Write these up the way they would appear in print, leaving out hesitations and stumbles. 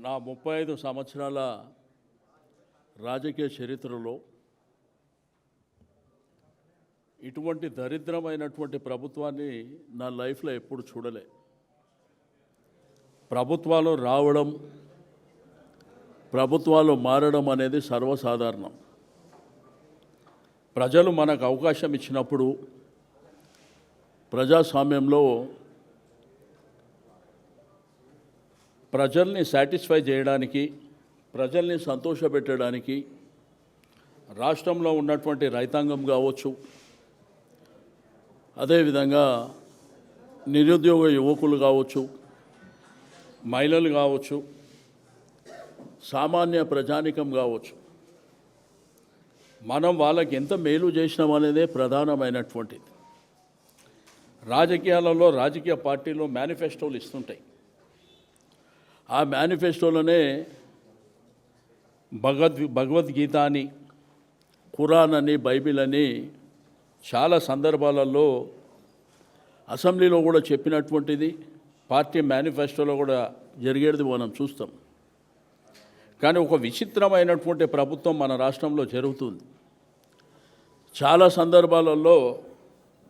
నా 35 సంవత్సరాల రాజకీయ చరిత్రలో ఇటువంటి దరిద్రమైనటువంటి ప్రభుత్వాన్ని నా లైఫ్లో ఎప్పుడు చూడలే. ప్రభుత్వాలు రావడం, ప్రభుత్వాలు మారడం అనేది సర్వసాధారణం. ప్రజలు మనకు అవకాశం ఇచ్చినప్పుడు ప్రజాస్వామ్యంలో ప్రజల్ని సాటిస్ఫై చేయడానికి, ప్రజల్ని సంతోషపెట్టడానికి రాష్ట్రంలో ఉన్నటువంటి రైతాంగం కావచ్చు, అదేవిధంగా నిరుద్యోగ యువకులు కావచ్చు, మహిళలు కావచ్చు, సామాన్య ప్రజానికం కావచ్చు, మనం వాళ్ళకి ఎంత మేలు చేసినామనేదే ప్రధానమైనటువంటిది. రాజకీయాలలో రాజకీయ పార్టీలు మేనిఫెస్టోలు ఇస్తుంటాయి. ఆ మేనిఫెస్టోలోనే భగవద్గీత అని, ఖురాన్ అని, బైబిల్ అని చాలా సందర్భాలలో అసెంబ్లీలో కూడా చెప్పినటువంటిది, పార్టీ మేనిఫెస్టోలో కూడా జరిగేది మనం చూస్తాం. కానీ ఒక విచిత్రమైనటువంటి ప్రభుత్వం మన రాష్ట్రంలో జరుగుతుంది. చాలా సందర్భాలలో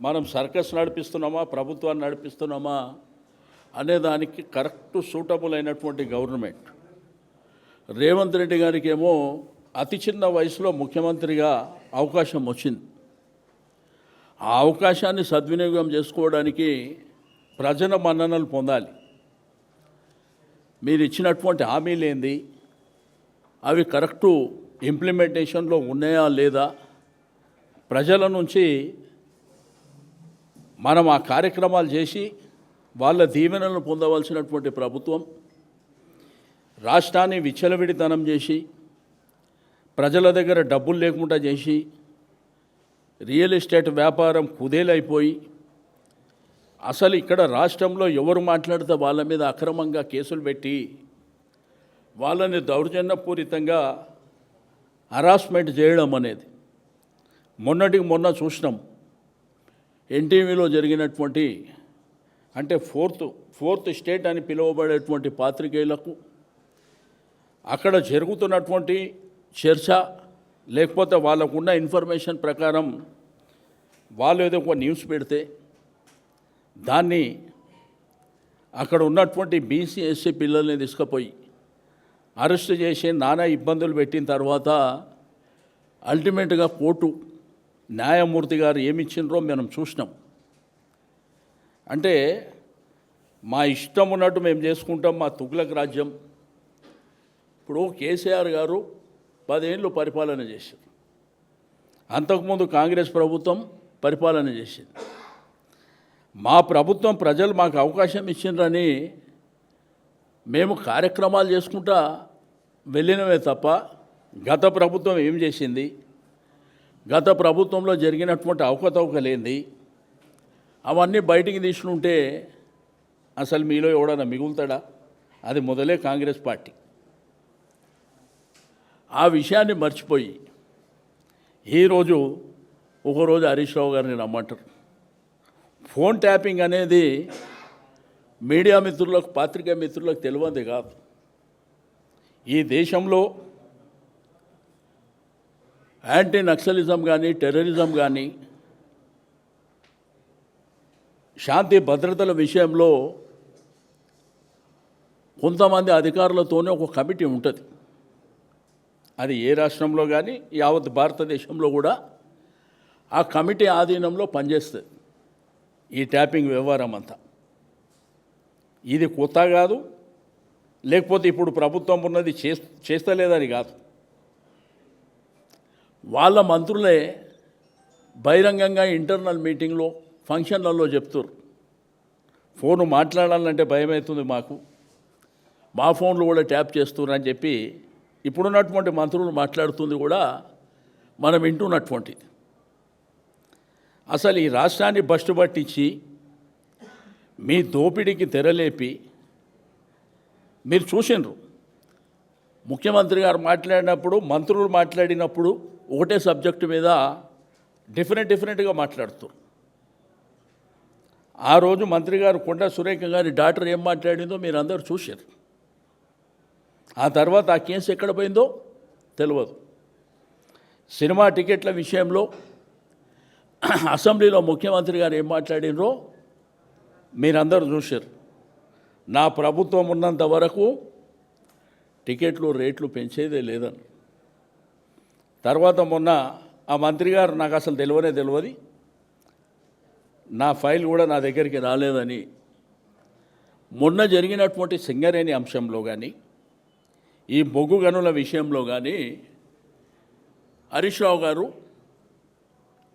మనం సర్కస్ నడిపిస్తున్నామా, ప్రభుత్వాన్ని నడిపిస్తున్నామా అనేదానికి కరెక్ట్ సూటబుల్ అయినటువంటి గవర్నమెంట్. రేవంత్ రెడ్డి గారికి ఏమో అతి చిన్న వయసులో ముఖ్యమంత్రిగా అవకాశం వచ్చింది. ఆ అవకాశాన్ని సద్వినియోగం చేసుకోవడానికి ప్రజల మన్ననలు పొందాలి. మీరు ఇచ్చినటువంటి హామీలు ఏంది, అవి కరెక్టు ఇంప్లిమెంటేషన్లో ఉన్నాయా లేదా, ప్రజల నుంచి మనం ఆ కార్యక్రమాలు చేసి వాళ్ళ దీవెనలను పొందవలసినటువంటి ప్రభుత్వం రాష్ట్రాన్ని విచ్చలవిడితనం చేసి, ప్రజల దగ్గర డబ్బులు లేకుండా చేసి, రియల్ ఎస్టేట్ వ్యాపారం కుదేలైపోయి, అసలు ఇక్కడ రాష్ట్రంలో ఎవరు మాట్లాడితే వాళ్ళ మీద అక్రమంగా కేసులు పెట్టి వాళ్ళని దౌర్జన్యపూరితంగా హరాస్మెంట్ చేయడం అనేది మొన్నటికి మొన్న చూసినాం. ఎన్టీవీలో జరిగినటువంటి, అంటే ఫోర్త్ స్టేట్ అని పిలువబడేటువంటి పాత్రికేయులకు అక్కడ జరుగుతున్నటువంటి చర్చ, లేకపోతే వాళ్ళకున్న ఇన్ఫర్మేషన్ ప్రకారం వాళ్ళు ఏదో ఒక న్యూస్ పెడితే దాన్ని అక్కడ ఉన్నటువంటి బీసీ ఎస్సీ పిల్లల్ని తీసుకుపోయి అరెస్ట్ చేసి నానా ఇబ్బందులు పెట్టిన తర్వాత అల్టిమేట్గా కోర్టు న్యాయమూర్తి గారు ఏమిచ్చిండ్రో మనం చూసినాం. అంటే మా ఇష్టం ఉన్నట్టు మేము చేసుకుంటాం, మా తుగ్లక్ రాజ్యం. ఇప్పుడు కేసీఆర్ గారు 10 ఏళ్ళు పరిపాలన చేశారు. అంతకుముందు కాంగ్రెస్ ప్రభుత్వం పరిపాలన చేసింది. మా ప్రభుత్వం ప్రజలు మాకు అవకాశం ఇచ్చిండ్రని మేము కార్యక్రమాలు చేసుకుంటా వెళ్ళినవే తప్ప గత ప్రభుత్వం ఏం చేసింది, గత ప్రభుత్వంలో జరిగినటువంటి అవకతవకలేంది అవన్నీ బయటికి తీసుకుంటే అసలు మీలో ఎవడన్నా మిగులుతాడా? అది మొదలే కాంగ్రెస్ పార్టీ. ఆ విషయాన్ని మర్చిపోయి ఈరోజు ఒకరోజు హరీష్ రావు గారిని రమ్మంటారు. ఫోన్ ట్యాపింగ్ అనేది మీడియా మిత్రులకు, పాత్రికా మిత్రులకు తెలియదు కాదు. ఈ దేశంలో యాంటీ నక్సలిజం కానీ, టెర్రరిజం కానీ, శాంతి భద్రతల విషయంలో కొంతమంది అధికారులతోనే ఒక కమిటీ ఉంటుంది. అది ఏ రాష్ట్రంలో కానీ యావత్ భారతదేశంలో కూడా ఆ కమిటీ ఆధీనంలో పనిచేస్తుంది ఈ ట్యాపింగ్ వ్యవహారం అంతా. ఇది కొత్త కాదు, లేకపోతే ఇప్పుడు ప్రభుత్వం ఉన్నది చేస్తలేదని కాదు. వాళ్ళ మంత్రులే బహిరంగంగా ఇంటర్నల్ మీటింగ్లో, ఫంక్షన్లలో చెప్తారు, ఫోను మాట్లాడాలంటే భయమవుతుంది మాకు, మా ఫోన్లు కూడా ట్యాప్ చేస్తున్నారు అని చెప్పి ఇప్పుడున్నటువంటి మంత్రులు మాట్లాడుతుంది కూడా మనం వింటున్నటువంటిది. అసలు ఈ రాష్ట్రాన్ని బస్టు పట్టించి మీ దోపిడీకి తెరలేపి మీరు చూసిండ్రు. ముఖ్యమంత్రి గారు మాట్లాడినప్పుడు, మంత్రులు మాట్లాడినప్పుడు ఒకటే సబ్జెక్టు మీద డిఫరెంట్గా మాట్లాడుతారు. ఆ రోజు మంత్రి గారు కొండా సురేఖ గారి డాక్టర్ ఏం మాట్లాడిందో మీరు అందరూ చూశారు. ఆ తర్వాత ఆ కేసు ఎక్కడ పోయిందో తెలియదు. సినిమా టికెట్ల విషయంలో అసెంబ్లీలో ముఖ్యమంత్రి గారు ఏం మాట్లాడినరో మీరందరూ చూశారు. నా ప్రభుత్వం ఉన్నంత వరకు టికెట్లు రేట్లు పెంచేదే లేదని. తర్వాత మొన్న ఆ మంత్రి గారు నాకు అసలు తెలియదు, నా ఫైల్ కూడా నా దగ్గరికి రాలేదని, మొన్న జరిగినటువంటి సింగరేణి అంశంలో కానీ ఈ బొగ్గు గనుల విషయంలో కానీ హరీష్ రావు గారు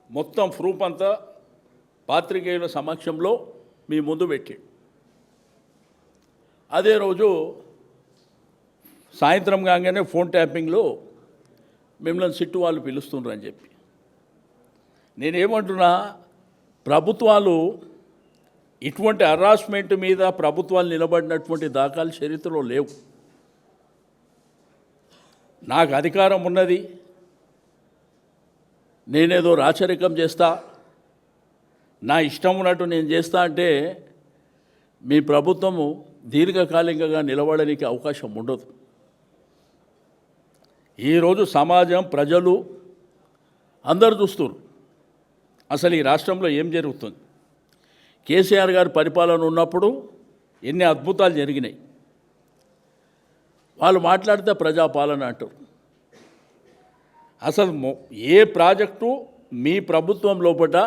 మొత్తం ప్రూఫ్ అంతా పాత్రికేయుల సమక్షంలో మీ ముందు పెట్టాడు. అదే రోజు సాయంత్రం కాగానే ఫోన్ ట్యాపింగ్లో మిమ్మల్ని సిట్టు వాళ్ళు పిలుస్తుండ్రు అని చెప్పి, నేనేమంటున్నా, ప్రభుత్వాలు ఇటువంటి హరాస్మెంట్ మీద ప్రభుత్వాలు నిలబడినటువంటి దాఖలు చరిత్రలో లేవు. నాకు అధికారం ఉన్నది, నేనేదో రాచరికం చేస్తా, నా ఇష్టం ఉన్నట్టు నేను చేస్తా అంటే మీ ప్రభుత్వము దీర్ఘకాలికంగా నిలబడడానికి అవకాశం ఉండదు. ఈరోజు సమాజం, ప్రజలు అందరూ చూస్తున్నారు అసలు ఈ రాష్ట్రంలో ఏం జరుగుతుంది. కేసీఆర్ గారి పరిపాలన ఉన్నప్పుడు ఎన్ని అద్భుతాలు జరిగినాయి. వాళ్ళు మాట్లాడితే ప్రజాపాలన అంటారు. అసలు ఏ ప్రాజెక్టు మీ ప్రభుత్వం లోపల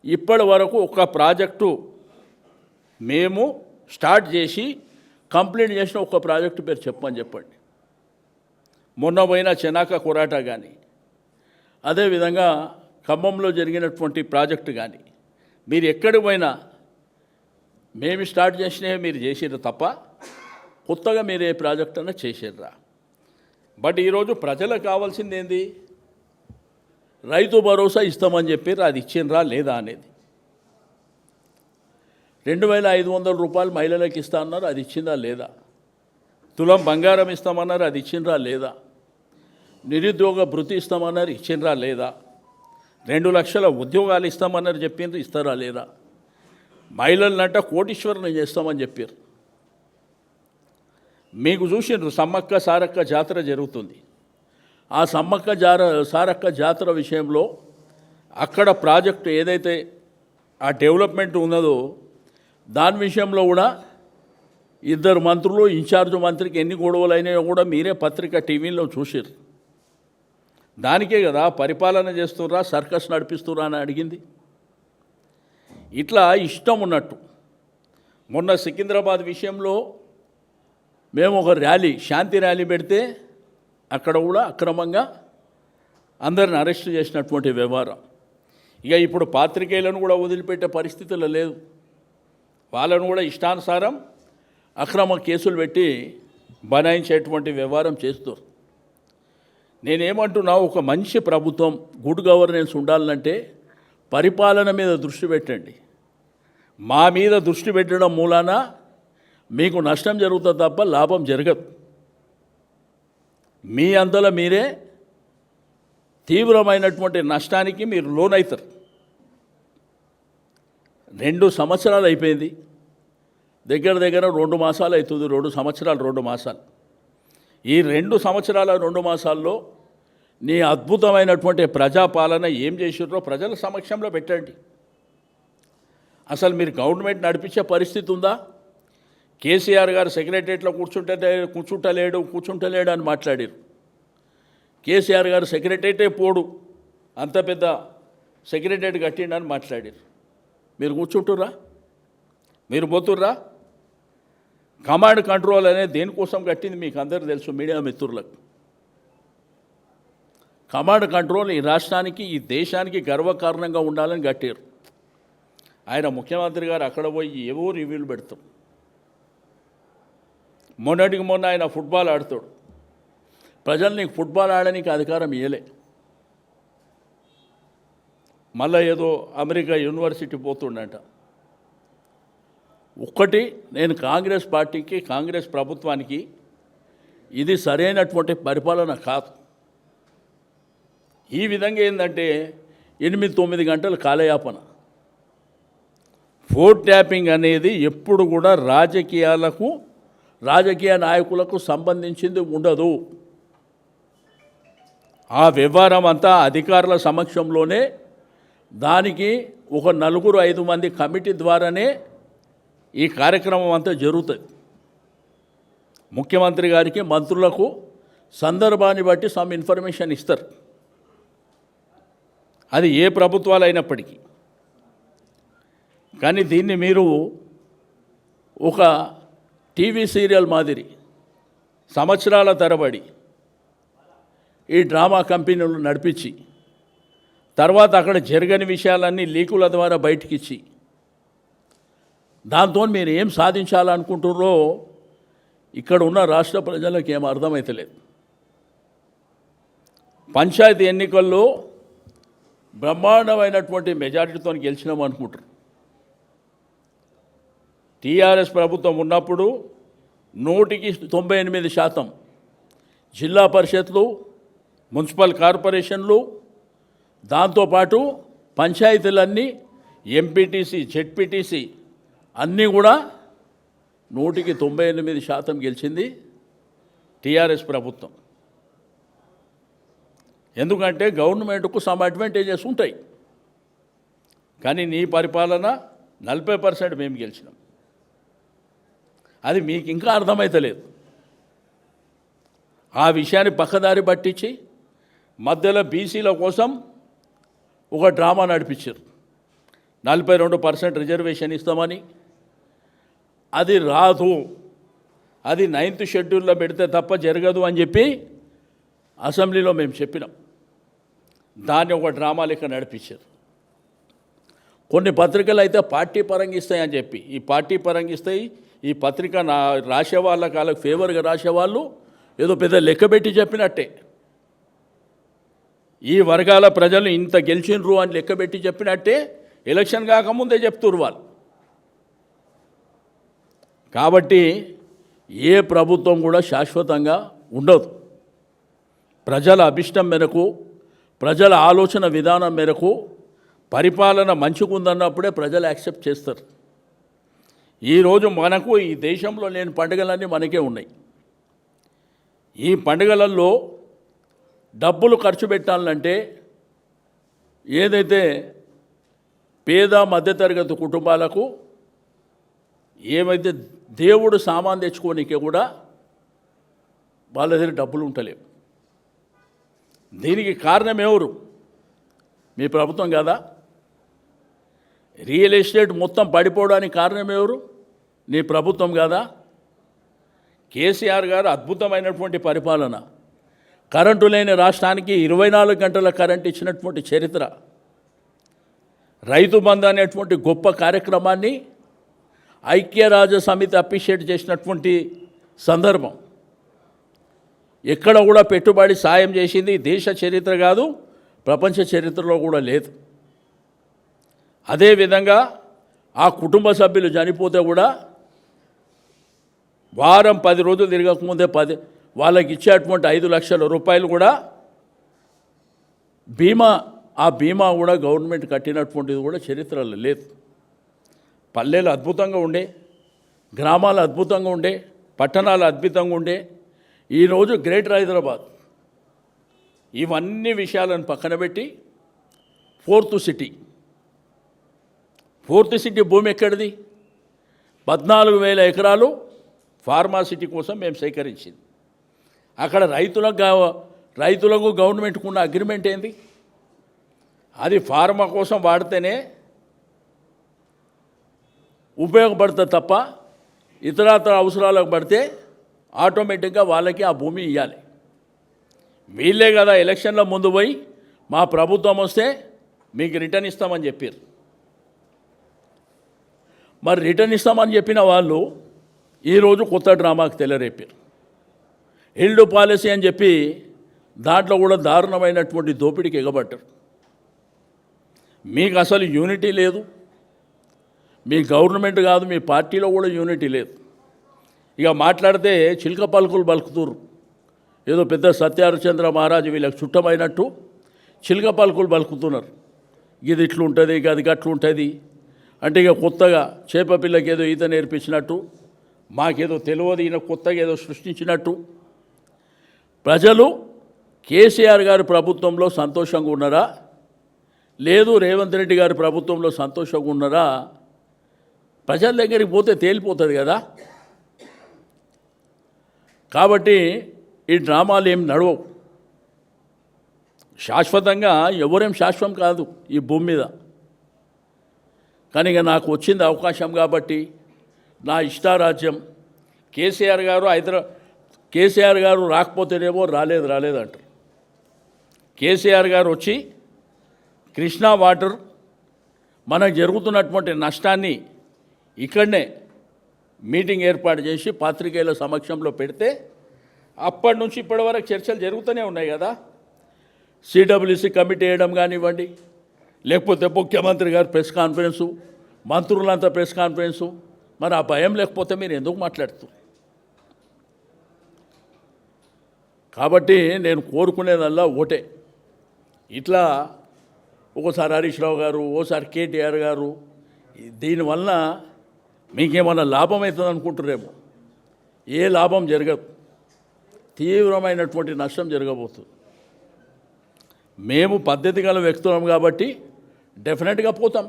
ఇప్పటి వరకు ఒక ప్రాజెక్టు మేము స్టార్ట్ చేసి కంప్లీట్ చేసిన ఒక ప్రాజెక్టు పేరు చెప్పండి. మొన్న పోయిన చెనాక కొరాటా కానీ, అదేవిధంగా ఖమ్మంలో జరిగినటువంటి ప్రాజెక్టు కానీ, మీరు ఎక్కడికి పోయినా మేము స్టార్ట్ చేసినవి మీరు చేసిర్రు తప్ప కొత్తగా మీరు ఏ ప్రాజెక్ట్ అన్నా చేసిర్రా. బట్ ఈరోజు ప్రజలకు కావాల్సింది ఏంది? రైతు భరోసా ఇస్తామని చెప్పారు, అది ఇచ్చిండ్రా లేదా అనేది. 2500 రూపాయలు మహిళలకు ఇస్తా అన్నారు, అది ఇచ్చిందా లేదా? తులం బంగారం ఇస్తామన్నారు, అది ఇచ్చిండ్రా లేదా? నిరుద్యోగ భృతి ఇస్తామన్నారు, ఇచ్చిండ్రా లేదా? 2 లక్షల ఉద్యోగాలు ఇస్తామన్నారు, చెప్పిండ్రు, ఇస్తారా లేదా? మహిళలనంట కోటీశ్వరుని చేస్తామని చెప్పారు. మీకు చూసిండ్రు సమ్మక్క సారక్క జాతర జరుగుతుంది. ఆ సమ్మక్క సారక్క జాతర విషయంలో అక్కడ ప్రాజెక్టు ఏదైతే ఆ డెవలప్మెంట్ ఉన్నదో దాని విషయంలో కూడా 2 మంత్రులు, ఇన్ఛార్జ్ మంత్రికి ఎన్ని గొడవలు అయినాయో కూడా మీరే పత్రిక టీవీలో చూసారు. దానికే కదా పరిపాలన చేస్తుర్రా, సర్కస్ నడిపిస్తుర్రా అని అడిగింది. ఇట్లా ఇష్టం ఉన్నట్టు. మొన్న సికింద్రాబాద్ విషయంలో మేము ఒక ర్యాలీ, శాంతి ర్యాలీ పెడితే అక్కడ కూడా అక్రమంగా అందరిని అరెస్ట్ చేసినటువంటి వ్యవహారం. ఇక ఇప్పుడు పాత్రికేయులను కూడా వదిలిపెట్టే పరిస్థితుల్లో లేదు. వాళ్ళను కూడా ఇష్టానుసారం అక్రమ కేసులు పెట్టి బనాయించేటువంటి వ్యవహారం చేస్తారు. నేనేమంటున్నా, ఒక మంచి ప్రభుత్వం, గుడ్ గవర్నెన్స్ ఉండాలంటే పరిపాలన మీద దృష్టి పెట్టండి. మా మీద దృష్టి పెట్టడం మూలాన మీకు నష్టం జరుగుతుంది తప్ప లాభం జరగదు. మీ అంతలో మీరే తీవ్రమైనటువంటి నష్టానికి మీరు లోనవుతారు. 2 సంవత్సరాలు అయిపోయింది, దగ్గర 2 మాసాలు అవుతుంది. 2 సంవత్సరాలు 2 మాసాలు. ఈ 2 సంవత్సరాల 2 మాసాల్లో నీ అద్భుతమైనటువంటి ప్రజాపాలన ఏం చేసిర్రో ప్రజల సమక్షంలో పెట్టండి. అసలు మీరు గవర్నమెంట్ నడిపించే పరిస్థితి ఉందా? కేసీఆర్ గారు సెక్రటరియట్లో కూర్చుంటలేడు అని మాట్లాడారు. కేసీఆర్ గారు సెక్రటరియటే పోడు, అంత పెద్ద సెక్రటరియట్ కట్టిండని మాట్లాడారు. మీరు కూర్చుంటుర్రా? మీరు పోతుర్రా? కమాండ్ కంట్రోల్ అనేది దేనికోసం కట్టింది మీకు అందరూ తెలుసు, మీడియా మిత్రులకు. కమాండ్ కంట్రోల్ ఈ రాష్ట్రానికి, ఈ దేశానికి గర్వకారణంగా ఉండాలని కట్టారు. ఆయన ముఖ్యమంత్రి గారు అక్కడ పోయి ఏవో రివ్యూలు పెడతారు. మొన్నటికి మొన్న ఆయన ఫుట్బాల్ ఆడుతాడు. ప్రజలు నీకు ఫుట్బాల్ ఆడడానికి అధికారం ఇవ్వలే. మళ్ళీ ఏదో అమెరికా యూనివర్సిటీ పోతుండట. ఒక్కటి, నేను కాంగ్రెస్ పార్టీకి, కాంగ్రెస్ ప్రభుత్వానికి ఇది సరైనటువంటి పరిపాలన కాదు. ఈ విధంగా ఏంటంటే 8-9 గంటల కాలయాపన. ఫోన్ ట్యాపింగ్ అనేది ఎప్పుడు కూడా రాజకీయాలకు రాజకీయ నాయకులకు సంబంధించింది ఉండదు. ఆ వ్యవహారం అంతా అధికారుల సమక్షంలోనే దానికి ఒక 4-5 మంది కమిటీ ద్వారానే ఈ కార్యక్రమం అంతా జరుగుతుంది. ముఖ్యమంత్రి గారికి మంత్రులకు సందర్భాన్ని బట్టి సమ్ ఇన్ఫర్మేషన్ ఇస్తారు. అది ఏ ప్రభుత్వాలు అయినప్పటికీ. కానీ దీన్ని మీరు ఒక టీవీ సీరియల్ మాదిరి సంవత్సరాల తరబడి ఈ డ్రామా కంపెనీలు నడిపించి తర్వాత అక్కడ జరగని విషయాలన్నీ లీకుల ద్వారా బయటికిచ్చి దాంతో మీరు ఏం సాధించాలనుకుంటున్నారో ఇక్కడ ఉన్న రాష్ట్ర ప్రజలకు ఏం అర్థమవుతలేదు. పంచాయతీ ఎన్నికల్లో బ్రహ్మాండమైనటువంటి మెజారిటీతో గెలిచినాం అనుకుంటారు. టీఆర్ఎస్ ప్రభుత్వం ఉన్నప్పుడు 198% జిల్లా పరిషత్లు, మున్సిపల్ కార్పొరేషన్లు, దాంతోపాటు పంచాయతీలన్నీ ఎంపీటీసీ, జెడ్పీటీసీ అన్నీ కూడా 198% గెలిచింది టీఆర్ఎస్ ప్రభుత్వం. ఎందుకంటే గవర్నమెంట్కు సమ్ అడ్వాంటేజెస్ ఉంటాయి. కానీ నీ పరిపాలన 40% మేము గెలిచినాం. అది మీకు ఇంకా అర్థమైతలేదు. ఆ విషయాన్ని పక్కదారి పట్టించి మధ్యలో బీసీల కోసం ఒక డ్రామా నడిపించారు. 42% రిజర్వేషన్ ఇస్తామని. అది రాదు, అది 9th షెడ్యూల్లో పెడితే తప్ప జరగదు అని చెప్పి అసెంబ్లీలో మేము చెప్పినాం. దాన్ని ఒక డ్రామా లెక్క నడిపించారు. కొన్ని పత్రికలు అయితే పార్టీ పరంగా ఇస్తాయని చెప్పి, ఈ పార్టీ పరంగా ఇస్తాయి, ఈ పత్రిక రాసే వాళ్ళకి ఫేవర్గా రాసేవాళ్ళు ఏదో పెద్ద లెక్కబెట్టి చెప్పినట్టే. ఈ వర్గాల ప్రజలు ఇంత గెలిచినరు అని లెక్కబెట్టి చెప్పినట్టే ఎలక్షన్ కాకముందే చెప్తున్నారు వాళ్ళు. కాబట్టి ఏ ప్రభుత్వం కూడా శాశ్వతంగా ఉండదు. ప్రజల అభిష్టం మేరకు, ప్రజల ఆలోచన విధానం మేరకు పరిపాలన మంచిగుందన్నప్పుడే ప్రజలు యాక్సెప్ట్ చేస్తారు. ఈరోజు మనకు ఈ దేశంలో లేని పండుగలన్నీ మనకే ఉన్నాయి. ఈ పండుగలలో డబ్బులు ఖర్చు పెట్టాలంటే ఏదైతే పేద మధ్యతరగతి కుటుంబాలకు ఏమైతే దేవుడు సామాన్ తెచ్చుకోనికే కూడా వాళ్ళ దగ్గర డబ్బులు ఉంటలేవు. దీనికి కారణం ఎవరు? మీ ప్రభుత్వం కదా. రియల్ ఎస్టేట్ మొత్తం పడిపోవడానికి కారణం ఎవరు? నీ ప్రభుత్వం కదా. కేసీఆర్ గారు అద్భుతమైనటువంటి పరిపాలన, కరెంటు లేని రాష్ట్రానికి 24 గంటల కరెంటు ఇచ్చినటువంటి చరిత్ర, రైతు బంధు అనేటువంటి గొప్ప కార్యక్రమాన్ని ఐక్యరాజ్య సమితి అప్రిషియేట్ చేసినటువంటి సందర్భం. ఎక్కడ కూడా పెట్టుబడి సాయం చేసింది దేశ చరిత్ర కాదు, ప్రపంచ చరిత్రలో కూడా లేదు. అదేవిధంగా ఆ కుటుంబ సభ్యులు చనిపోతే కూడా వారం 10 రోజులు తిరగకముందే వాళ్ళకి ఇచ్చేటువంటి 5 లక్షల రూపాయలు కూడా బీమా, ఆ బీమా కూడా గవర్నమెంట్ కట్టినటువంటిది కూడా చరిత్రలో లేదు. పల్లెలు అద్భుతంగా ఉండే, గ్రామాలు అద్భుతంగా ఉండే, పట్టణాలు అద్భుతంగా ఉండే. ఈరోజు గ్రేటర్ హైదరాబాద్ ఇవన్నీ విషయాలను పక్కన పెట్టి ఫోర్త్ సిటీ భూమి ఎక్కడిది? 14,000 ఎకరాలు ఫార్మాసిటీ కోసం మేము సేకరించింది. అక్కడ రైతులకు గవర్నమెంట్కు ఉన్న అగ్రిమెంట్ ఏంది? అది ఫార్మా కోసం వాడితేనే ఉపయోగపడుతుంది తప్ప ఇతరత్ర అవసరాలకు పడితే ఆటోమేటిక్గా వాళ్ళకి ఆ భూమి ఇవ్వాలి. వీళ్ళే కదా ఎలక్షన్ల ముందు పోయి మా ప్రభుత్వం వస్తే మీకు రిటర్న్ ఇస్తామని చెప్పారు. మరి రిటర్న్ ఇస్తామని చెప్పిన వాళ్ళు ఈరోజు కొత్త డ్రామాకు తెల్లరేపారు. హిల్డ్ పాలసీ అని చెప్పి దాంట్లో కూడా దారుణమైనటువంటి దోపిడీకి ఎగబట్టారు. మీకు అసలు యూనిటీ లేదు, మీ గవర్నమెంట్ కాదు, మీ పార్టీలో కూడా యూనిటీ లేదు. ఇక మాట్లాడితే చిలక పలుకులు పలుకుతురు. ఏదో పెద్ద సత్యహరిశ్చంద్ర మహారాజు వీళ్ళకి చుట్టమైనట్టు చిలక పలుకులు పలుకుతున్నారు. ఇది ఇట్లుంటుంది, అది గట్లుంటుంది అంటే ఇక కొత్తగా చేప పిల్లకి ఏదో ఈత నేర్పించినట్టు మాకేదో తెలియదు, ఈయన కొత్తగా ఏదో సృష్టించినట్టు. ప్రజలు కేసీఆర్ గారి ప్రభుత్వంలో సంతోషంగా ఉన్నారా, లేదు రేవంత్ రెడ్డి గారి ప్రభుత్వంలో సంతోషంగా ఉన్నారా, ప్రజల దగ్గరికి పోతే తేలిపోతుంది కదా. కాబట్టి ఈ డ్రామాలు ఏం నడవవు. శాశ్వతంగా ఎవరేం శాశ్వతం కాదు ఈ భూమి మీద. కానీ ఇక నాకు వచ్చింది అవకాశం కాబట్టి నా ఇష్టారాజ్యం. కేసీఆర్ గారు రాకపోతేనేమో రాలేదు అంటారు. కేసీఆర్ గారు వచ్చి కృష్ణా వాటర్ మనకు జరుగుతున్నటువంటి నష్టాన్ని ఇక్కడనే మీటింగ్ ఏర్పాటు చేసి పాత్రికేయుల సమక్షంలో పెడితే అప్పటి నుంచి ఇప్పటి వరకు చర్చలు జరుగుతూనే ఉన్నాయి కదా. సిడబ్ల్యూసి కమిటీ వేయడం కానివ్వండి, లేకపోతే ముఖ్యమంత్రి గారు ప్రెస్ కాన్ఫరెన్సు, మంత్రులంతా ప్రెస్ కాన్ఫరెన్సు. మరి ఆ భయం లేకపోతే మీరు ఎందుకు మాట్లాడుతున్నారు? కాబట్టి నేను కోరుకునేదల్లా ఒకటే, ఇట్లా ఒకసారి హరీష్ రావు గారు, ఓసారి కేటీఆర్ గారు, దీనివల్ల మీకేమన్నా లాభం అవుతుంది అనుకుంటున్నారేమో. ఏ లాభం జరగదు, తీవ్రమైనటువంటి నష్టం జరగబోతుంది. మేము పద్ధతి గల వ్యక్తులం కాబట్టి డెఫినెట్గా పోతాం,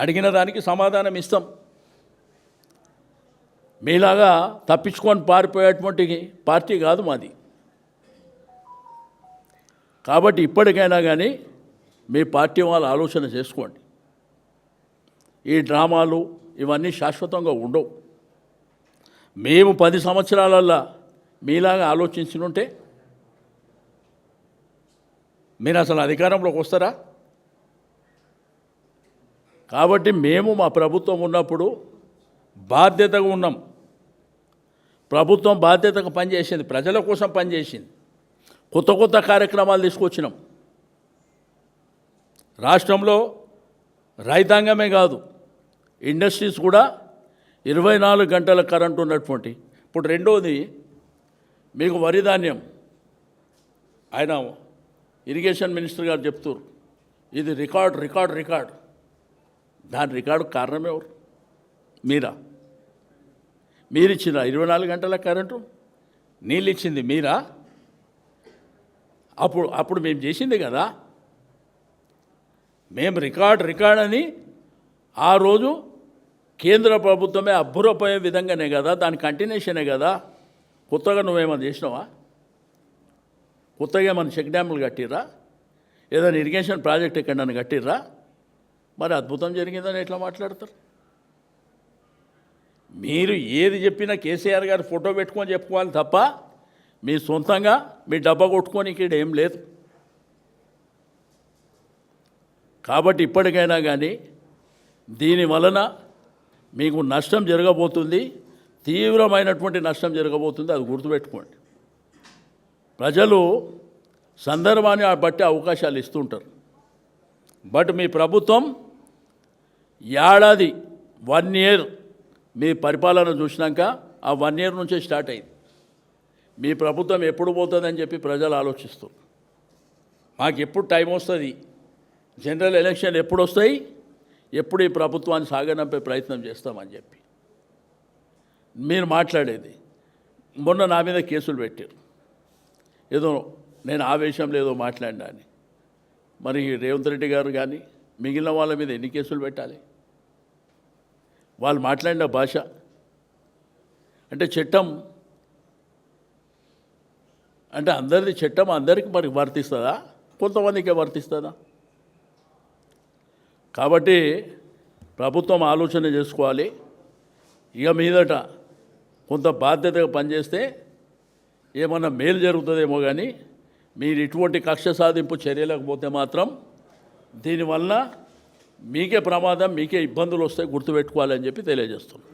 అడిగిన దానికి సమాధానం ఇస్తాం. మీలాగా తప్పించుకొని పారిపోయేటువంటి పార్టీ కాదు మాది. కాబట్టి ఇప్పటికైనా కానీ మీ పార్టీ వాళ్ళు ఆలోచన చేసుకోండి. ఈ డ్రామాలు ఇవన్నీ శాశ్వతంగా ఉండవు. మేము 10 సంవత్సరాలల్లా మీలాగా ఆలోచించుంటే మీరు అసలు అధికారంలోకి వస్తారా? కాబట్టి మేము మా ప్రభుత్వం ఉన్నప్పుడు బాధ్యతగా ఉన్నాం. ప్రభుత్వం బాధ్యతగా పనిచేసింది, ప్రజల కోసం పనిచేసింది. కొత్త కార్యక్రమాలు తీసుకొచ్చినాం. రాష్ట్రంలో రైతాంగమే కాదు, ఇండస్ట్రీస్ కూడా 24 గంటల కరెంటు ఉన్నటువంటి. ఇప్పుడు రెండోది మీకు వరి ధాన్యం, ఆయన ఇరిగేషన్ మినిస్టర్ గారు చెప్తారు ఇది రికార్డ్. దాని రికార్డు కారణం ఎవరు? మీరు ఇచ్చిన 24 గంటల కరెంటు, నీళ్ళు ఇచ్చింది మీరా? అప్పుడు మేము చేసింది కదా. మేము రికార్డ్ అని ఆ రోజు కేంద్ర ప్రభుత్వమే అబ్బురపోయే విధంగానే కదా, దాని కంటిన్యూషనే కదా. కొత్తగా నువ్వేమన్నా చేసినావా? కొత్తగా ఏమన్నా చెక్ డ్యాములు కట్టిర్రా? ఏదైనా ఇరిగేషన్ ప్రాజెక్ట్ ఎక్కడన్నా కట్టిర్రా? మరి అద్భుతం జరిగిందని ఎట్లా మాట్లాడతారు? మీరు ఏది చెప్పినా కేసీఆర్ గారు ఫోటో పెట్టుకొని చెప్పుకోవాలి తప్ప మీ సొంతంగా మీ డబ్బా కొట్టుకొని ఇక్కడ ఏం లేదు. కాబట్టి ఇప్పటికైనా కానీ దీని వలన మీకు నష్టం జరగబోతుంది, తీవ్రమైనటువంటి నష్టం జరగబోతుంది. అది గుర్తుపెట్టుకోండి. ప్రజలు సందర్భాన్ని బట్టి అవకాశాలు ఇస్తుంటారు. బట్ మీ ప్రభుత్వం ఏడాది 1 year మీ పరిపాలన చూసినాక ఆ 1 year నుంచే స్టార్ట్ అయింది. మీ ప్రభుత్వం ఎప్పుడు పోతుందని చెప్పి ప్రజలు ఆలోచిస్తారు. మాకు ఎప్పుడు టైం వస్తుంది, జనరల్ ఎలక్షన్ ఎప్పుడు వస్తాయి, ఎప్పుడు ఈ ప్రభుత్వాన్ని సాగనంపే ప్రయత్నం చేస్తామని చెప్పి మీరు మాట్లాడేది. మొన్న నా మీద కేసులు పెట్టారు, ఏదో నేను ఆవేశంలో ఏదో మాట్లాడినా అని. మరి రేవంత్ రెడ్డి గారు కానీ మిగిలిన వాళ్ళ మీద ఎన్ని కేసులు పెట్టాలి? వాళ్ళు మాట్లాడిన భాష అంటే చట్టం అంటే అందరిది చట్టం అందరికీ మరి వర్తిస్తుందా? కొంతమందికే వర్తిస్తుందా? కాబట్టి ప్రభుత్వం ఆలోచన చేసుకోవాలి. ఇక మీదట కొంత బాధ్యతగా పనిచేస్తే ఏమన్నా మేలు జరుగుతుందేమో. కానీ మీరు ఇటువంటి కక్ష సాధింపు చర్యలేకపోతే మాత్రం దీనివల్ల మీకే ప్రమాదం, మీకే ఇబ్బందులు వస్తాయి, గుర్తుపెట్టుకోవాలని చెప్పి తెలియజేస్తున్నాం.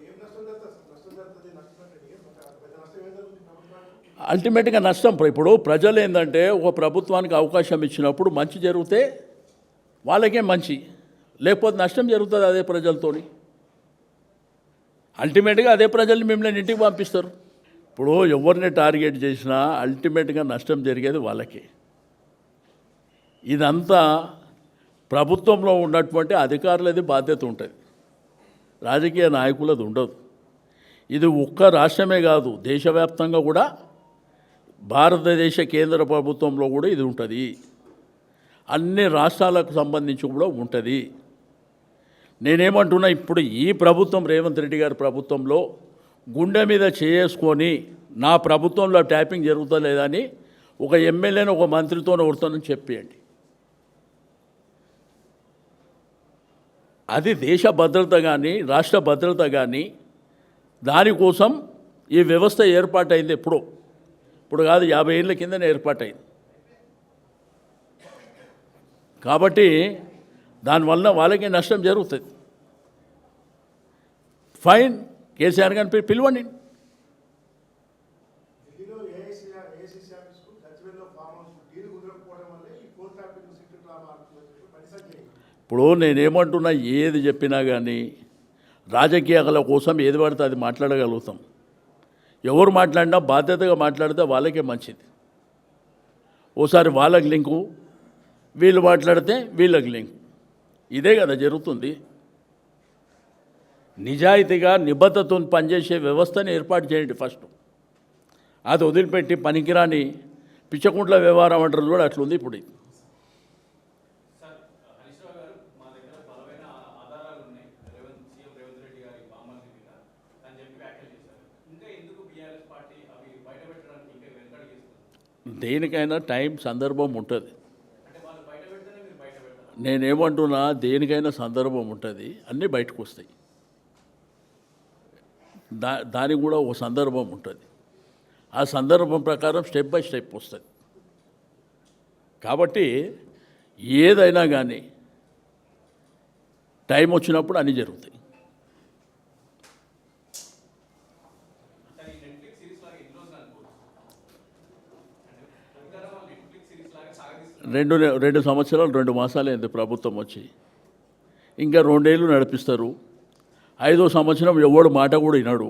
అల్టిమేట్గా నష్టం. ఇప్పుడు ప్రజలు ఏంటంటే ఒక ప్రభుత్వానికి అవకాశం ఇచ్చినప్పుడు మంచి జరిగితే వాళ్ళకే మంచి, లేకపోతే నష్టం జరుగుతుంది అదే ప్రజలతోని. అల్టిమేట్గా అదే ప్రజల్ని మిమ్మల్ని ఇంటికి పంపిస్తారు. ఇప్పుడు ఎవరిని టార్గెట్ చేసినా అల్టిమేట్గా నష్టం జరిగేది వాళ్ళకే. ఇదంతా ప్రభుత్వంలో ఉన్నటువంటి అధికారులది బాధ్యత ఉంటుంది, రాజకీయ నాయకులది ఉండదు. ఇది ఒక్క రాష్ట్రమే కాదు, దేశవ్యాప్తంగా కూడా భారతదేశ కేంద్ర ప్రభుత్వంలో కూడా ఇది ఉంటుంది, అన్ని రాష్ట్రాలకు సంబంధించి కూడా ఉంటుంది. నేనేమంటున్నా, ఇప్పుడు ఈ ప్రభుత్వం రేవంత్ రెడ్డి గారి ప్రభుత్వంలో గుండె మీద చేసుకొని నా ప్రభుత్వంలో ట్యాపింగ్ జరుగుతలేదని ఒక ఎమ్మెల్యేని ఒక మంత్రితో కొడుతానని చెప్పేయండి. అది దేశ భద్రత కానీ రాష్ట్ర భద్రత కానీ దానికోసం ఈ వ్యవస్థ ఏర్పాటైంది. ఇప్పుడు కాదు, 50 ఏళ్ళ కిందనే ఏర్పాటైంది. కాబట్టి దానివల్ల వాళ్ళకి నష్టం జరుగుతుంది. ఫైన్, కేసీఆర్ గారిని పిలవండి. ఇప్పుడు నేనేమంటున్నా, ఏది చెప్పినా కానీ రాజకీయాల కోసం ఏది పడితే అది మాట్లాడగలుగుతాం. ఎవరు మాట్లాడినా బాధ్యతగా మాట్లాడితే వాళ్ళకే మంచిది. ఓసారి వాళ్ళకి లింకు, వీళ్ళు మాట్లాడితే వీళ్ళకి లింకు, ఇదే కదా జరుగుతుంది. నిజాయితీగా నిబద్ధతతో పనిచేసే వ్యవస్థని ఏర్పాటు చేయండి ఫస్ట్. అది వదిలిపెట్టి పనికిరాని పిచ్చకుంట్ల వ్యవహారం అంటారు కూడా అట్లుంది ఇప్పుడు. దేనికైనా టైం సందర్భం ఉంటుంది. నేనేమంటున్నా, దేనికైనా సందర్భం ఉంటుంది, అన్నీ బయటకు వస్తాయి. దానికి కూడా ఒక సందర్భం ఉంటుంది. ఆ సందర్భం ప్రకారం స్టెప్ బై స్టెప్ వస్తుంది. కాబట్టి ఏదైనా కానీ టైం వచ్చినప్పుడు అన్నీ జరుగుతాయి. రెండు సంవత్సరాలు 2 మాసాలు అయింది ప్రభుత్వం వచ్చి. ఇంకా 2 ఏళ్ళు నడిపిస్తారు. 5వ సంవత్సరం ఎవడు మాట కూడా వినడు.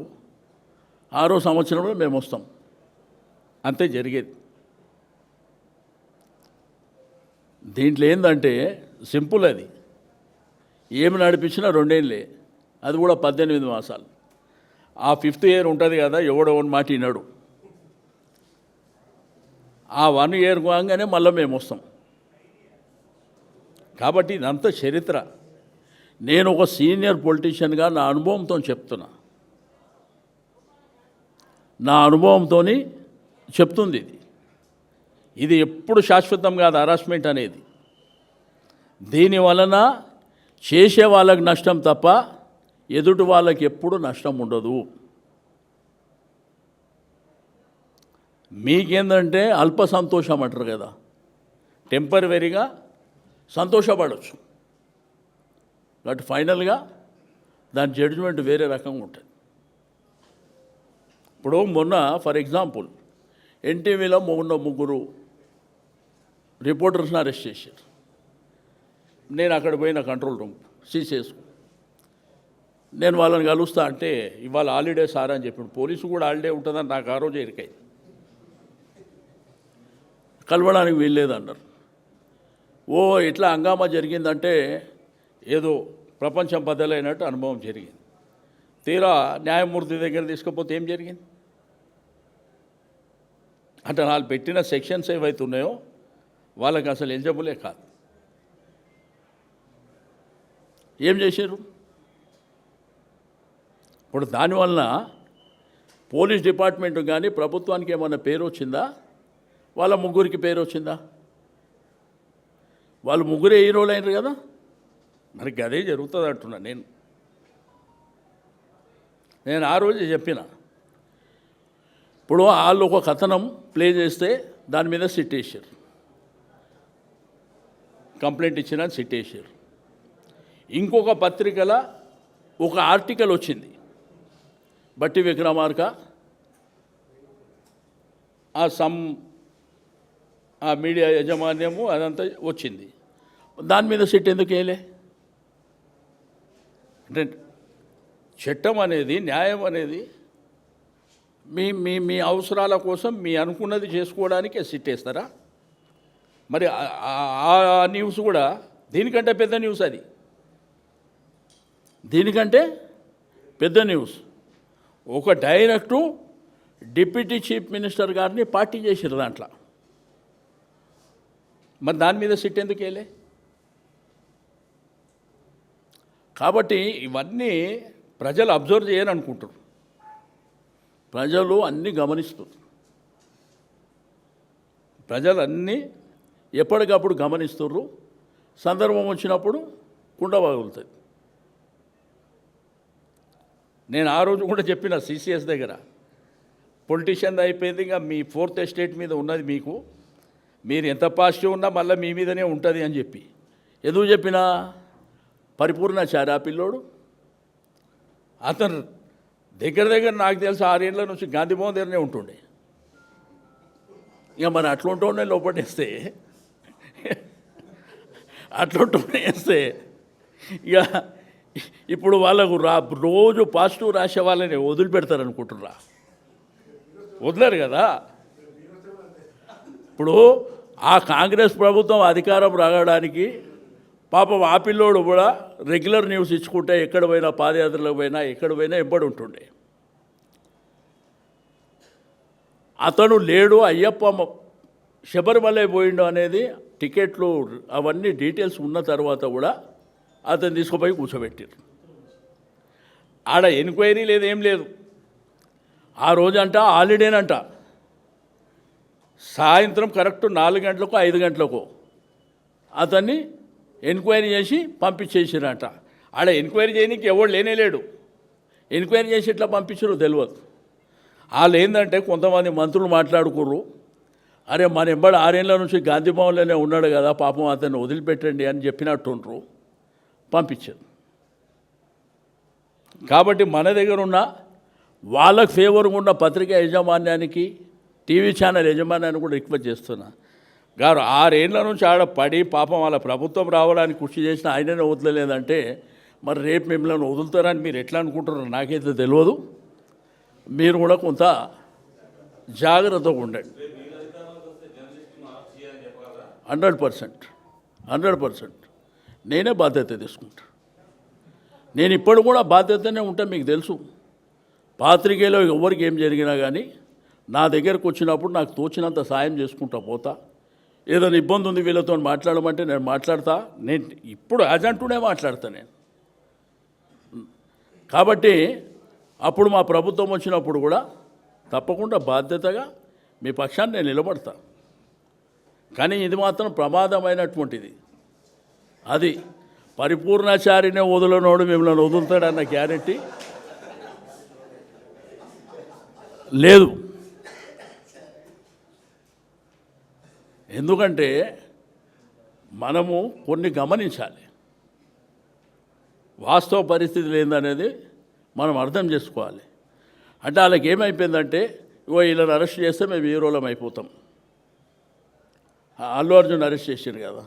6వ సంవత్సరంలో మేము వస్తాం. అంతే జరిగేది. దీంట్లో ఏంటంటే సింపుల్, అది ఏమి నడిపించినా 2 ఏళ్ళే, అది కూడా 18 మాసాలు. ఆ 5th ఇయర్ ఉంటుంది కదా, ఎవడెవడి మాట వినడు. ఆ 1 ఇయర్ కాగానే మళ్ళీ మేము వస్తాం. కాబట్టి ఇదంతా చరిత్ర. నేను ఒక సీనియర్ పొలిటీషియన్గా నా అనుభవంతో చెప్తున్నా, నా అనుభవంతో చెప్తుంది. ఇది ఎప్పుడు శాశ్వతం కాదు హరాస్మెంట్ అనేది. దీని వలన చేసే వాళ్ళకి నష్టం తప్ప ఎదుటి వాళ్ళకి ఎప్పుడు నష్టం ఉండదు. మీకేందంటే అల్ప సంతోషం అంటారు కదా, టెంపరవరీగా సంతోషపడవచ్చు, బట్ ఫైనల్గా దాని జడ్జిమెంట్ వేరే రకంగా ఉంటుంది. ఇప్పుడు మొన్న ఫర్ ఎగ్జాంపుల్ ఎన్టీవీలో 3 రిపోర్టర్స్ని అరెస్ట్ చేశారు. నేను అక్కడ పోయిన కంట్రోల్ రూమ్ సీసేసుకు నేను వాళ్ళని కలుస్తా అంటే ఇవాళ హాలిడే సార్ అని చెప్పాడు. పోలీసు కూడా హాలిడే ఉంటుందని నాకు ఆ రోజు ఎరికైంది. కలవడానికి వీల్లేదన్నారు. ఇట్లా హంగామా జరిగిందంటే ఏదో ప్రపంచం బద్దలైనట్టు అనుభవం జరిగింది. తీరా న్యాయమూర్తి దగ్గర తీసుకపోతే ఏం జరిగింది అంటే, వాళ్ళు పెట్టిన సెక్షన్స్ ఏవైతే ఉన్నాయో వాళ్ళకి అసలు ఎలిజిబులే కాదు. ఏం చేశారు? ఇప్పుడు దానివల్ల పోలీస్ డిపార్ట్మెంట్ కానీ ప్రభుత్వానికి ఏమన్నా పేరు వచ్చిందా? వాళ్ళ ముగ్గురికి పేరు వచ్చిందా? వాళ్ళు ముగ్గురే హీరోలు అయినారు కదా. మరి అదే జరుగుతుంది అంటున్నా నేను ఆ రోజే చెప్పిన. ఇప్పుడు వాళ్ళు ఒక కథనం ప్లే చేస్తే దాని మీద సిట్ వేసారు, కంప్లైంట్ ఇచ్చిన సిట్ వేసారు. ఇంకొక పత్రికల ఒక ఆర్టికల్ వచ్చింది, బట్టి విక్రమార్క ఆ మీడియా యాజమాన్యము అదంతా వచ్చింది, దాని మీద సిట్ ఎందుకు వేయలే? అంటే చట్టం అనేది, న్యాయం అనేది మీ మీ మీ అవసరాల కోసం మీ అనుకున్నది చేసుకోవడానికే సిట్ వేస్తారా? మరి ఆ న్యూస్ కూడా దీనికంటే పెద్ద న్యూస్, అది దీనికంటే పెద్ద న్యూస్. ఒక డైరెక్టు డిప్యూటీ చీఫ్ మినిస్టర్ గారిని పార్టీ చేసిరు దాంట్లో. మరి దాని మీద సిట్ ఎందుకు వేయలే? కాబట్టి ఇవన్నీ ప్రజలు అబ్జర్వ్ చేయరనుకుంటారు. ప్రజలు అన్నీ గమనిస్తారు. ప్రజలు అన్నీ ఎప్పటికప్పుడు గమనిస్తుర్రు. సందర్భం వచ్చినప్పుడు కుండ పగులుతుంది. నేను ఆ రోజు కూడా చెప్పిన సిసిఎస్ దగ్గర, పొలిటీషియన్ అయిపోయింది, ఇంకా మీ ఫోర్త్ ఎస్టేట్ మీద ఉన్నది మీకు, మీరు ఎంత పాజిటివ్ ఉన్నా మళ్ళీ మీ మీదనే ఉంటుంది అని చెప్పి. ఎందుకు చెప్పినా, పరిపూర్ణాచారి ఆ పిల్లోడు, అతను దగ్గర దగ్గర నాకు తెలిసి 6 ఏళ్ళ నుంచి గాంధీ భవన్ దగ్గరనే ఉంటుండే. ఇక మరి అట్లుంటూనే లోపటేస్తే వేస్తే ఇక ఇప్పుడు వాళ్ళకు రోజు పాజిటివ్ రాసే వాళ్ళని వదిలిపెడతారనుకుంటుర్రా? వదలరు కదా. ఇప్పుడు ఆ కాంగ్రెస్ ప్రభుత్వం అధికారం రావడానికి పాపం ఆ పిల్లోడు కూడా రెగ్యులర్ న్యూస్ ఇచ్చుకుంటే ఎక్కడ పోయినా, పాదయాత్రలకు పోయినా, ఎక్కడ పోయినా ఎంబడి ఉంటుండే. అతను లేడు, అయ్యప్ప శబరిమలై పోయిండు అనేది టికెట్లు అవన్నీ డీటెయిల్స్ ఉన్న తర్వాత కూడా అతను తీసుకుపోయి కూర్చోబెట్టారు. ఆడ ఎంక్వైరీ లేదు, ఏం లేదు. ఆ రోజంట హాలిడేనంట. సాయంత్రం కరెక్ట్ 4 గంటలకు 5 గంటలకు అతన్ని ఎంక్వైరీ చేసి పంపించేసారంట. ఆడ ఎంక్వైరీ చేయడానికి ఎవడు లేనేలేడు. ఎంక్వైరీ చేసి ఎట్లా పంపించారో తెలియదు. వాళ్ళు ఏంటంటే కొంతమంది మంత్రులు మాట్లాడుకుర్రు, అరే మన ఎంబడి 6 ఏళ్ళ నుంచి గాంధీ భవన్లోనే ఉన్నాడు కదా, పాపం అతన్ని వదిలిపెట్టండి అని చెప్పినట్టుండ్రు, పంపించారు. కాబట్టి మన దగ్గర ఉన్న వాళ్ళకు ఫేవర్గా ఉన్న పత్రికా యాజమాన్యానికి, టీవీ ఛానల్ యజమాన్యాన్ని కూడా రిక్వెస్ట్ చేస్తున్నా, గారు 6 ఏళ్ళ నుంచి ఆడ పడి పాపం వాళ్ళ ప్రభుత్వం రావడానికి కృషి చేసిన ఆయననే వదలలేదంటే మరి రేపు మిమ్మల్ని వదులుతారని మీరు ఎట్లా అనుకుంటున్నారో నాకైతే తెలియదు. మీరు కూడా కొంత జాగ్రత్తగా ఉండండి. 100% నేనే బాధ్యత తీసుకుంటా. నేను ఇప్పుడు కూడా బాధ్యతనే ఉంటా. మీకు తెలుసు, పాత్రికేయులో ఎవరికి ఏం జరిగినా కానీ నా దగ్గరకు వచ్చినప్పుడు నాకు తోచినంత సాయం చేసుకుంటా పోతా. ఏదైనా ఇబ్బంది ఉంది వీళ్ళతో మాట్లాడమంటే నేను మాట్లాడతా. నేను ఇప్పుడు అజంటూనే మాట్లాడతా నేను. కాబట్టి అప్పుడు మా ప్రభుత్వం వచ్చినప్పుడు కూడా తప్పకుండా బాధ్యతగా మీ పక్షాన్ని నేను నిలబడతా. కానీ ఇది మాత్రం ప్రమాదమైనటువంటిది. అది పరిపూర్ణాచారినే వదలనోడు మిమ్మల్ని వదులుతాడన్న గ్యారెంటీ లేదు. ఎందుకంటే మనము కొన్ని గమనించాలి. వాస్తవ పరిస్థితులు ఏందనేది మనం అర్థం చేసుకోవాలి. అంటే వాళ్ళకి ఏమైపోయిందంటే, వీళ్ళని అరెస్ట్ చేస్తే మేము హీరోలం అయిపోతాం. అల్లు అర్జున్ అరెస్ట్ చేశారు కదా,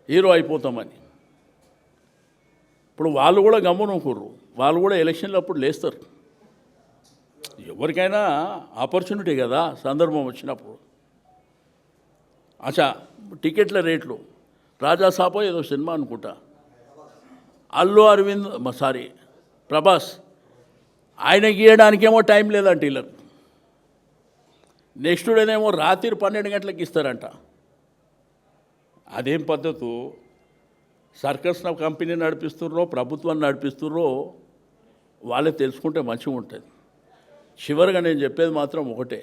హీరో అయిపోతామని. ఇప్పుడు వాళ్ళు కూడా గమ్మునుకుర్రు. వాళ్ళు కూడా ఎలక్షన్లు అప్పుడు లేస్తారు. ఎవరికైనా ఆపర్చునిటీ కదా సందర్భం వచ్చినప్పుడు. అచ్చా, టికెట్ల రేట్లు, రాజాసాబో ఏదో సినిమా అనుకుంటా, ప్రభాస్ ఆయన గీయడానికేమో టైం లేదంట వీళ్ళకు. నెక్స్ట్ డేనేమో రాత్రి 12 గంటలకు ఇస్తారంట. అదేం పద్ధతు? సర్కస్ కంపెనీ నడిపిస్తుర్రో ప్రభుత్వాన్ని నడిపిస్తుర్రో వాళ్ళే తెలుసుకుంటే మంచిగా ఉంటుంది. చివరిగా నేను చెప్పేది మాత్రం ఒకటే,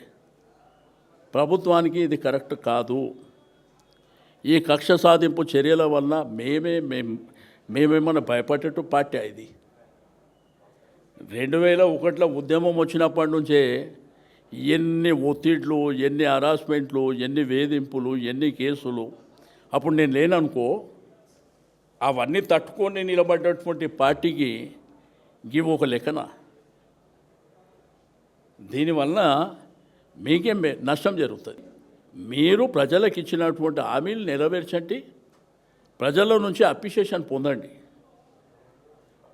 ప్రభుత్వానికి ఇది కరెక్ట్ కాదు. ఈ కక్ష సాధింపు చర్యల వల్ల మేమేమన్నా భయపడేట్టు పార్టీ ఇది. 2001లో ఉద్యమం వచ్చినప్పటి నుంచే ఎన్ని ఒత్తిడ్లు, ఎన్ని హరాస్మెంట్లు, ఎన్ని వేధింపులు, ఎన్ని కేసులు. అప్పుడు నేను లేననుకో, అవన్నీ తట్టుకొని నిలబడ్డటువంటి పార్టీకి ఇవి ఒక లెక్కన. దీనివల్ల మీకేం నష్టం జరుగుతుంది. మీరు ప్రజలకు ఇచ్చినటువంటి హామీలు నెరవేర్చండి, ప్రజల నుంచి అప్రిషియేషన్ పొందండి.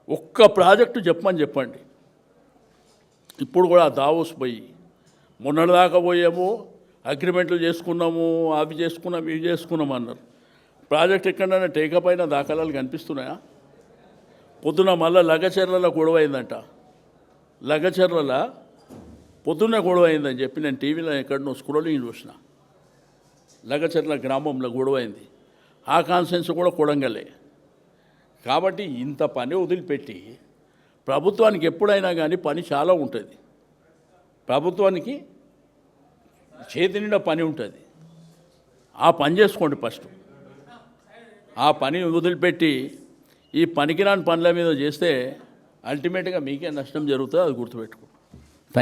ఒక్క ప్రాజెక్టు చెప్పండి. ఇప్పుడు కూడా దావోస్ పోయి మొన్నటిదాకా పోయాము, అగ్రిమెంట్లు చేసుకున్నాము, అవి చేసుకున్నాం, ఇవి చేసుకున్నాం అన్నారు. ప్రాజెక్ట్ ఎక్కడైనా టేకప్ అయిన దాఖలాలు కనిపిస్తున్నాయా? పొద్దున మళ్ళీ లగచర్లలో గొడవ అయిందంట. లగచర్ల పొద్దున్న గొడవ అయిందని చెప్పి నేను టీవీలో ఎక్కడనో స్క్రోలింగ్ చూసిన. లగచర్ల గ్రామంలో గొడవ అయింది. ఆ కాన్సెన్స్ కూడా కొడంగలే. కాబట్టి ఇంత పని వదిలిపెట్టి ప్రభుత్వానికి ఎప్పుడైనా కానీ పని చాలా ఉంటుంది. ప్రభుత్వానికి చేతి నిండా పని ఉంటుంది. ఆ పని చేసుకోండి ఫస్ట్. ఆ పని వదిలిపెట్టి ఈ పనికిరాని పనుల మీద చేస్తే అల్టిమేట్గా మీకే నష్టం జరుగుతుంది. అది గుర్తుపెట్టుకోండి.